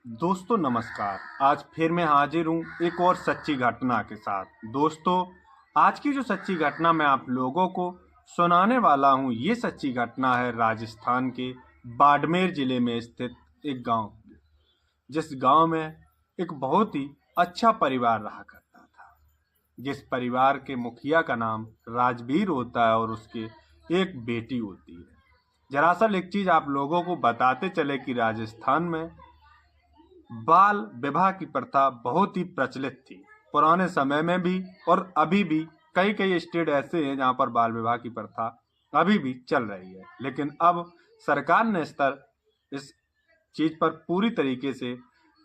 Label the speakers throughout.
Speaker 1: दोस्तों नमस्कार। आज फिर मैं हाजिर हूँ एक और सच्ची घटना के साथ। दोस्तों, आज की जो सच्ची घटना मैं आप लोगों को सुनाने वाला हूँ, ये सच्ची घटना है राजस्थान के बाड़मेर ज़िले में स्थित एक गांव की, जिस गांव में एक बहुत ही अच्छा परिवार रहा करता था। जिस परिवार के मुखिया का नाम राजवीर होता है और उसके एक बेटी होती है। दरअसल एक चीज़ आप लोगों को बताते चले कि राजस्थान में बाल विवाह की प्रथा बहुत ही प्रचलित थी। पुराने समय में भी और अभी भी कई कई स्टेट ऐसे हैं जहां पर बाल विवाह की प्रथा अभी भी चल रही है। लेकिन अब सरकार ने इस चीज पर पूरी तरीके से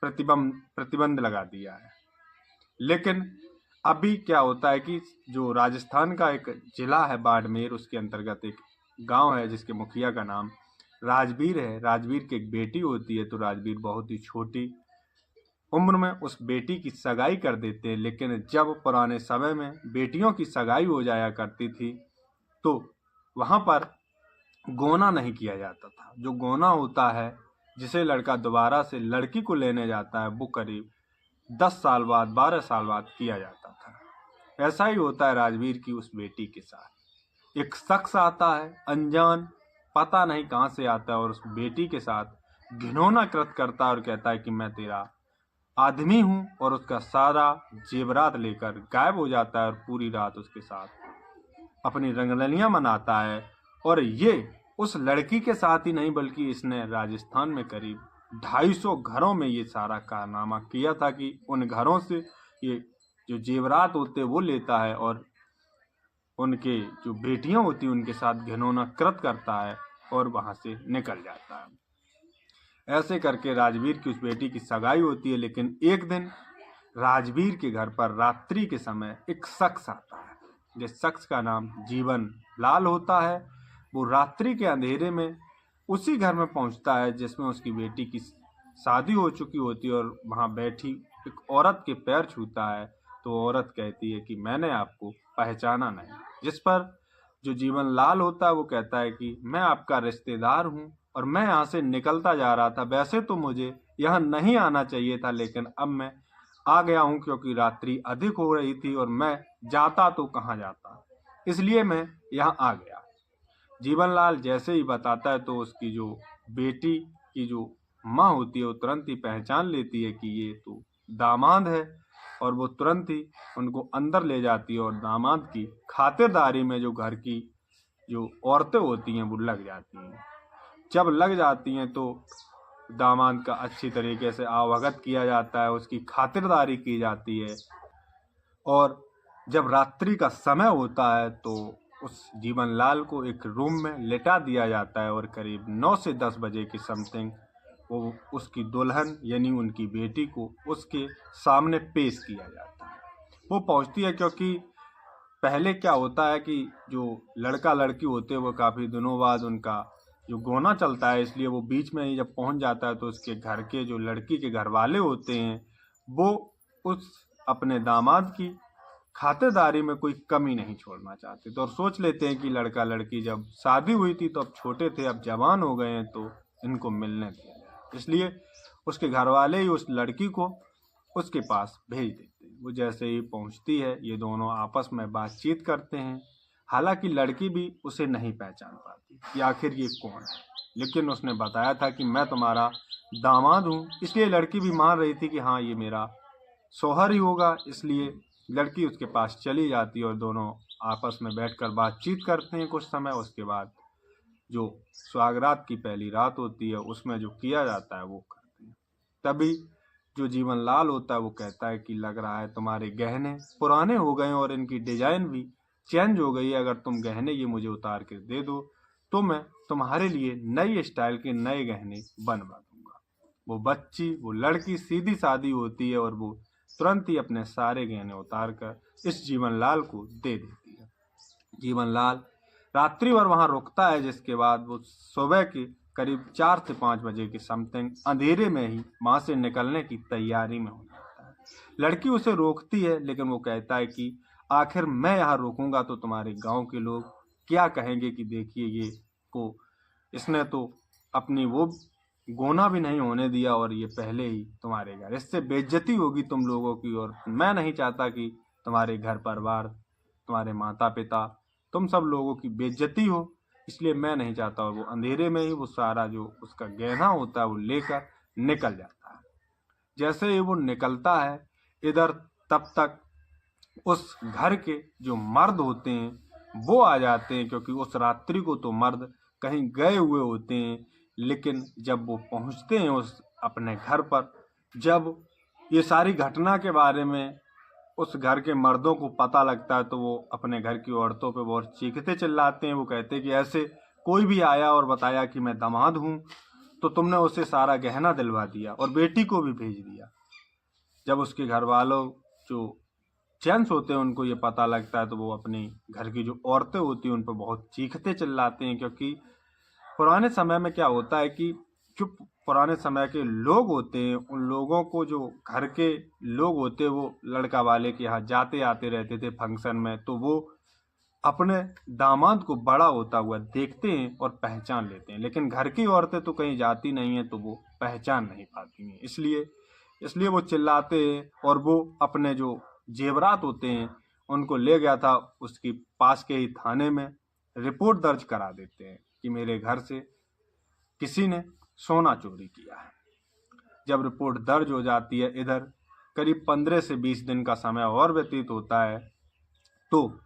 Speaker 1: प्रतिबंध लगा दिया है। लेकिन अभी क्या होता है कि जो राजस्थान का एक जिला है बाड़मेर, उसके अंतर्गत एक गांव है जिसके मुखिया का नाम राजवीर है। राजवीर की एक बेटी होती है, तो राजवीर बहुत ही छोटी उम्र में उस बेटी की सगाई कर देते हैं। लेकिन जब पुराने समय में बेटियों की सगाई हो जाया करती थी तो वहाँ पर गोना नहीं किया जाता था। जो गोना होता है, जिसे लड़का दोबारा से लड़की को लेने जाता है, वो करीब 10 साल बाद 12 साल बाद किया जाता था। ऐसा ही होता है राजवीर की उस बेटी के साथ। एक शख्स आता है अनजान, पता नहीं कहाँ से आता है, और उस बेटी के साथ घिनौना कृत्य करता है और कहता है कि मैं तेरा आदमी हूँ, और उसका सारा जेवरात लेकर गायब हो जाता है और पूरी रात उसके साथ अपनी रंगरलियां मनाता है। और ये उस लड़की के साथ ही नहीं, बल्कि इसने राजस्थान में करीब 250 घरों में ये सारा कारनामा किया था कि उन घरों से ये जो जेवरात होते वो लेता है और उनके जो बेटियां होती हैं उनके साथ घिनौना कृत्य करता है और वहां से निकल जाता है। ऐसे करके राजवीर की उस बेटी की सगाई होती है। लेकिन एक दिन राजवीर के घर पर रात्रि के समय एक शख्स आता है, जिस शख्स का नाम जीवन लाल होता है। वो रात्रि के अंधेरे में उसी घर में पहुंचता है जिसमें उसकी बेटी की शादी हो चुकी होती है, और वहां बैठी एक औरत के पैर छूता है। तो औरत कहती है कि मैंने आपको पहचाना नहीं। जिस पर जो जीवन लाल होता है वो कहता है कि मैं आपका रिश्तेदार हूँ और मैं यहाँ से निकलता जा रहा था। वैसे तो मुझे यहाँ नहीं आना चाहिए था, लेकिन अब मैं आ गया हूँ क्योंकि रात्रि अधिक हो रही थी और मैं जाता तो कहाँ जाता, इसलिए मैं यहाँ आ गया। जीवनलाल जैसे ही बताता है तो उसकी जो बेटी की जो माँ होती है वो तुरंत ही पहचान लेती है कि ये तो दामाद है, और वो तुरंत ही उनको अंदर ले जाती है और दामाद की खातिरदारी में जो घर की जो औरतें होती हैं वो लग जाती हैं। जब लग जाती हैं तो दामाद का अच्छी तरीके से आवभगत किया जाता है, उसकी खातिरदारी की जाती है। और जब रात्रि का समय होता है तो उस जीवनलाल को एक रूम में लेटा दिया जाता है, और करीब 9 से 10 बजे की समथिंग वो उसकी दुल्हन यानी उनकी बेटी को उसके सामने पेश किया जाता है। वो पहुंचती है क्योंकि पहले क्या होता है कि जो लड़का लड़की होते हैं वो काफ़ी दिनों बाद उनका जो गोना चलता है, इसलिए वो बीच में ही जब पहुंच जाता है तो उसके घर के जो लड़की के घर वाले होते हैं वो उस अपने दामाद की खातिरदारी में कोई कमी नहीं छोड़ना चाहते। तो और सोच लेते हैं कि लड़का लड़की जब शादी हुई थी तो अब छोटे थे, अब जवान हो गए हैं, तो इनको मिलने दिया जाए। इसलिए उसके घर वाले ही उस लड़की को उसके पास भेज देते हैं। वो जैसे ही पहुंचती है ये दोनों आपस में बातचीत करते हैं। हालांकि लड़की भी उसे नहीं पहचान पाती कि आखिर ये कौन है, लेकिन उसने बताया था कि मैं तुम्हारा दामाद हूँ, इसलिए लड़की भी मान रही थी कि हाँ ये मेरा शौहर ही होगा। इसलिए लड़की उसके पास चली जाती है और दोनों आपस में बैठकर बातचीत करते हैं कुछ समय। उसके बाद जो सुहागरात की पहली रात होती है उसमें जो किया जाता है वो करते हैं। तभी जो जीवन लाल होता है वो कहता है कि लग रहा है तुम्हारे गहने पुराने हो गए और इनकी डिजाइन भी चेंज हो गई है। अगर तुम गहने ये मुझे उतार के दे दो तो मैं तुम्हारे लिए नई स्टाइल के नए गहने बनवा दूंगा। वो बच्ची वो लड़की सीधी सादी होती है और वो तुरंत ही अपने सारे गहने उतार कर इस जीवनलाल को दे देती है। जीवनलाल रात्रि भर वहां रुकता है, जिसके बाद वो सुबह के करीब 4 से 5 बजे के समथिंग अंधेरे में ही वहां से निकलने की तैयारी में हो जाता है। लड़की उसे रोकती है, लेकिन वो कहता है कि आखिर मैं यहाँ रुकूंगा तो तुम्हारे गांव के लोग क्या कहेंगे कि देखिए ये को इसने तो अपनी वो गोना भी नहीं होने दिया और ये पहले ही तुम्हारे घर। इससे बेइज्जती होगी तुम लोगों की, और मैं नहीं चाहता कि तुम्हारे घर परिवार, तुम्हारे माता पिता, तुम सब लोगों की बेइज्जती हो, इसलिए मैं नहीं चाहता। और वो अंधेरे में ही वो सारा जो उसका गहना होता है वो लेकर निकल जाता है। जैसे ही वो निकलता है इधर, तब तक उस घर के जो मर्द होते हैं वो आ जाते हैं, क्योंकि उस रात्रि को तो मर्द कहीं गए हुए होते हैं। लेकिन जब वो पहुंचते हैं उस अपने घर पर, जब ये सारी घटना के बारे में उस घर के मर्दों को पता लगता है, तो वो अपने घर की औरतों पे बहुत चीखते चिल्लाते हैं। वो कहते हैं कि ऐसे कोई भी आया और बताया कि मैं दामाद हूँ तो तुमने उसे सारा गहना दिलवा दिया और बेटी को भी भेज दिया। जब उसके घर वालों जो जेंट्स होते हैं उनको ये पता लगता है, तो वो अपनी घर की जो औरतें होती हैं उन पर बहुत चीखते चिल्लाते हैं। क्योंकि पुराने समय में क्या होता है कि जो पुराने समय के लोग होते हैं, उन लोगों को जो घर के लोग होते हैं वो लड़का वाले के यहाँ जाते आते रहते थे फंक्शन में, तो वो अपने दामाद को बड़ा होता हुआ देखते हैं और पहचान लेते हैं। लेकिन घर की औरतें तो कहीं जाती नहीं हैं, तो वो पहचान नहीं पाती हैं। इसलिए इसलिए वो चिल्लाते हैं, और वो अपने जो जेवरात होते हैं उनको ले गया था उसके पास के ही थाने में, रिपोर्ट दर्ज करा देते हैं कि मेरे घर से किसी ने सोना चोरी किया है। जब रिपोर्ट दर्ज हो जाती है, इधर करीब 15 से 20 दिन का समय और व्यतीत होता है, तो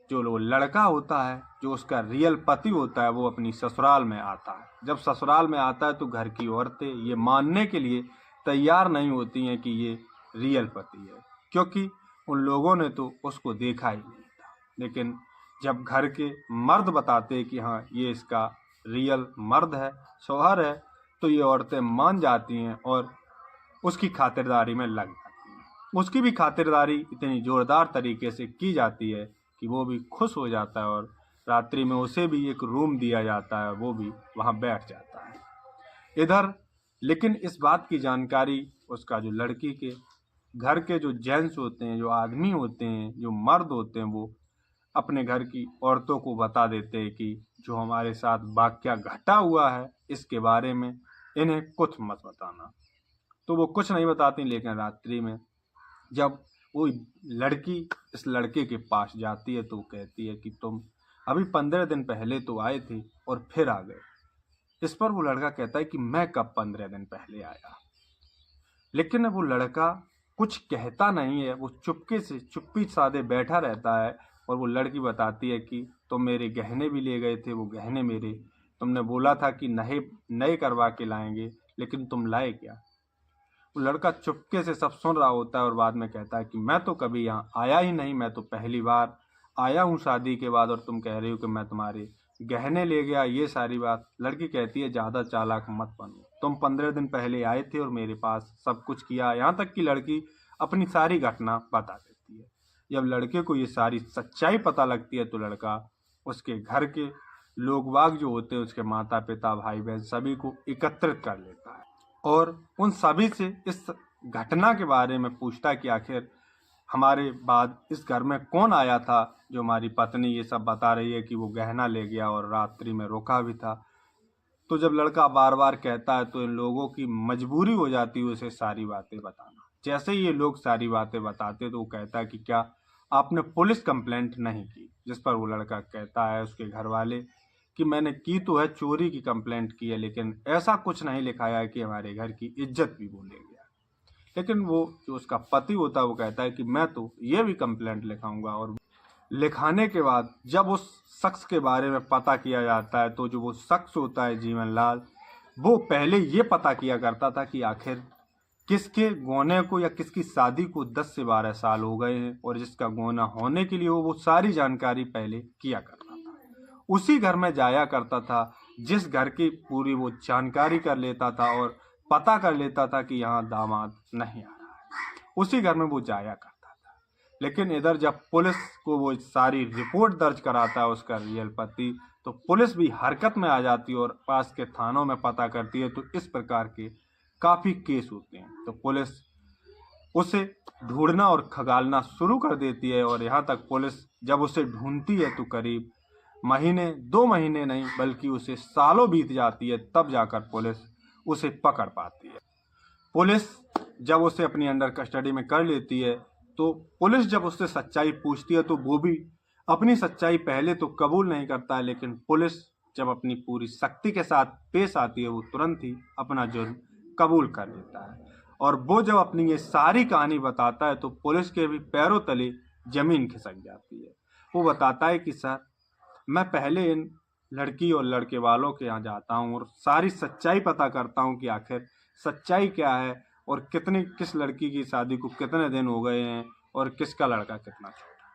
Speaker 1: जो लड़का होता है, जो उसका रियल पति होता है, वो अपनी ससुराल में आता है। जब ससुराल में आता है तो घर की औरतें ये मानने के लिए तैयार नहीं होती हैं कि ये रियल पति है, क्योंकि उन लोगों ने तो उसको देखा ही नहीं था। लेकिन जब घर के मर्द बताते हैं कि हाँ ये इसका रियल मर्द है, शौहर है, तो ये औरतें मान जाती हैं और उसकी खातिरदारी में लग जाती हैं। उसकी भी खातिरदारी इतनी ज़ोरदार तरीके से की जाती है कि वो भी खुश हो जाता है, और रात्रि में उसे भी एक रूम दिया जाता है, वो भी वहाँ बैठ जाता है इधर। लेकिन इस बात की जानकारी उसका जो लड़की के घर के जो जेंट्स होते हैं, जो आदमी होते हैं, जो मर्द होते हैं, वो अपने घर की औरतों को बता देते हैं कि जो हमारे साथ वाकया घटा हुआ है इसके बारे में इन्हें कुछ मत बताना। तो वो कुछ नहीं बताती। लेकिन रात्रि में जब वो लड़की इस लड़के के पास जाती है तो वो कहती है कि तुम अभी 15 दिन पहले तो आए थे और फिर आ गए। इस पर वो लड़का कहता है कि मैं कब 15 दिन पहले आया। लेकिन वो लड़का कुछ कहता नहीं है, वो चुपके से चुप्पी साधे बैठा रहता है। और वो लड़की बताती है कि तुम मेरे गहने भी ले गए थे, वो गहने मेरे तुमने बोला था कि नए नए करवा के लाएंगे, लेकिन तुम लाए क्या। वो लड़का चुपके से सब सुन रहा होता है और बाद में कहता है कि मैं तो कभी यहाँ आया ही नहीं, मैं तो पहली बार आया हूँ शादी के बाद, और तुम कह रही हो कि मैं तुम्हारे गहने ले गया, ये सारी बात। लड़की कहती है ज़्यादा चालाक मत बनो, तुम 15 दिन पहले आए थे और मेरे पास सब कुछ किया। यहाँ तक कि लड़की अपनी सारी घटना बता देती है। जब लड़के को ये सारी सच्चाई पता लगती है तो लड़का उसके घर के लोग बाग जो होते हैं, उसके माता पिता भाई बहन सभी को एकत्रित कर लेता है और उन सभी से इस घटना के बारे में पूछता है कि आखिर हमारे बाद इस घर में कौन आया था। जो हमारी पत्नी ये सब बता रही है कि वो गहना ले गया और रात्रि में रुका भी था। तो जब लड़का बार बार कहता है तो इन लोगों की मजबूरी हो जाती है उसे सारी बातें बताना। जैसे ही ये लोग सारी बातें बताते तो वो कहता है कि क्या आपने पुलिस कंप्लेंट नहीं की। जिस पर वो लड़का कहता है उसके घर वाले कि मैंने की तो है, चोरी की कंप्लेंट की है, लेकिन ऐसा कुछ नहीं लिखाया है कि हमारे घर की इज्जत भी वो ले गया। लेकिन वो जो उसका पति होता है वो कहता है कि मैं तो ये भी कंप्लेंट लिखाऊंगा। और लिखाने के बाद जब उस शख्स के बारे में पता किया जाता है तो जो वो शख्स होता है जीवन लाल, वो पहले ये पता किया करता था कि आखिर किसके गोने को या किसकी शादी को 10 से 12 साल हो गए हैं, और जिसका गोना होने के लिए वो सारी जानकारी पहले किया करता था। उसी घर में जाया करता था जिस घर की पूरी वो जानकारी कर लेता था और पता कर लेता था कि यहाँ दामाद नहीं आ रहा है, उसी घर में वो जाया करता था। लेकिन इधर जब पुलिस को वो सारी रिपोर्ट दर्ज कराता है उसका रियल पति, तो पुलिस भी हरकत में आ जाती है और पास के थानों में पता करती है। तो इस प्रकार के काफ़ी केस होते हैं, तो पुलिस उसे ढूंढना और खंगालना शुरू कर देती है। और यहाँ तक पुलिस जब उसे ढूंढती है तो करीब महीने 2 महीने नहीं बल्कि उसे सालों बीत जाती है, तब जाकर पुलिस उसे पकड़ पाती है। पुलिस जब उसे अपनी अंडर कस्टडी में कर लेती है तो पुलिस जब उससे सच्चाई पूछती है तो वो भी अपनी सच्चाई पहले तो कबूल नहीं करता है, लेकिन पुलिस जब अपनी पूरी शक्ति के साथ पेश आती है वो तुरंत ही अपना जुर्म कबूल कर लेता है। और वो जब अपनी ये सारी कहानी बताता है तो पुलिस के भी पैरों तले जमीन खिसक जाती है। वो बताता है कि सर, मैं पहले इन लड़की और लड़के वालों के यहाँ जाता हूँ और सारी सच्चाई पता करता हूँ कि आखिर सच्चाई क्या है और किस लड़की की शादी को कितने दिन हो गए हैं और किसका लड़का कितना छोटा है।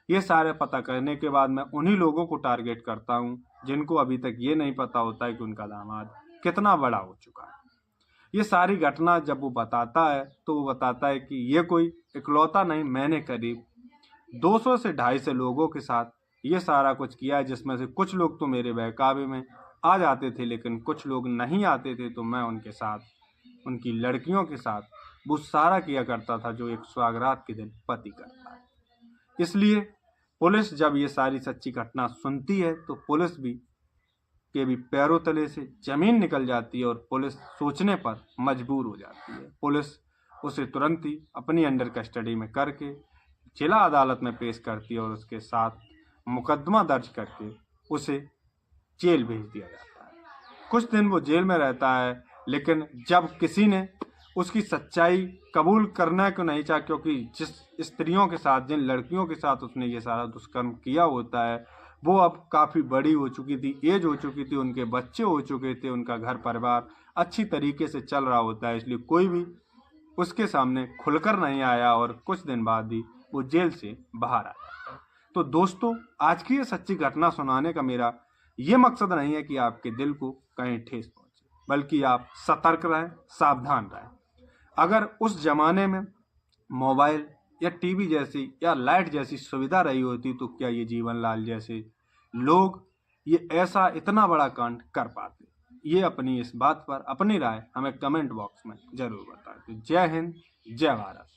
Speaker 1: ये सारे पता करने के बाद मैं उन्हीं लोगों को टारगेट करता हूँ जिनको अभी तक ये नहीं पता होता है कि उनका दामाद कितना बड़ा हो चुका है। ये सारी घटना जब वो बताता है तो वो बताता है कि ये कोई इकलौता नहीं, मैंने करीब 200 से 250 लोगों के साथ ये सारा कुछ किया है, जिसमें से कुछ लोग तो मेरे बहकावे में आ जाते थे लेकिन कुछ लोग नहीं आते थे, तो मैं उनके साथ, उनकी लड़कियों के साथ वो सारा किया करता था जो एक सुहागरात के दिन पति करता है। इसलिए पुलिस जब ये सारी सच्ची घटना सुनती है तो पुलिस के भी पैरों तले से जमीन निकल जाती है और पुलिस सोचने पर मजबूर हो जाती है। पुलिस उसे तुरंत ही अपनी अंडर कस्टडी में करके जिला अदालत में पेश करती है और उसके साथ मुकदमा दर्ज करके उसे जेल भेज दिया जाता है। कुछ दिन वो जेल में रहता है, लेकिन जब किसी ने उसकी सच्चाई कबूल करना क्यों नहीं चाहा, क्योंकि जिस स्त्रियों के साथ, जिन लड़कियों के साथ उसने ये सारा दुष्कर्म किया होता है वो अब काफ़ी बड़ी हो चुकी थी, एज हो चुकी थी, उनके बच्चे हो चुके थे, उनका घर परिवार अच्छी तरीके से चल रहा होता है, इसलिए कोई भी उसके सामने खुलकर नहीं आया और कुछ दिन बाद ही वो जेल से बाहर आ जाता है। तो दोस्तों, आज की ये सच्ची घटना सुनाने का मेरा ये मकसद नहीं है कि आपके दिल को कहीं ठेस पहुंचे, बल्कि आप सतर्क रहें, सावधान रहें। अगर उस जमाने में मोबाइल या टीवी जैसी या लाइट जैसी सुविधा रही होती तो क्या ये जीवनलाल जैसे लोग ये ऐसा इतना बड़ा कांड कर पाते? ये अपनी इस बात पर अपनी राय हमें कमेंट बॉक्स में जरूर बताएं। तो जय हिंद, जय भारत।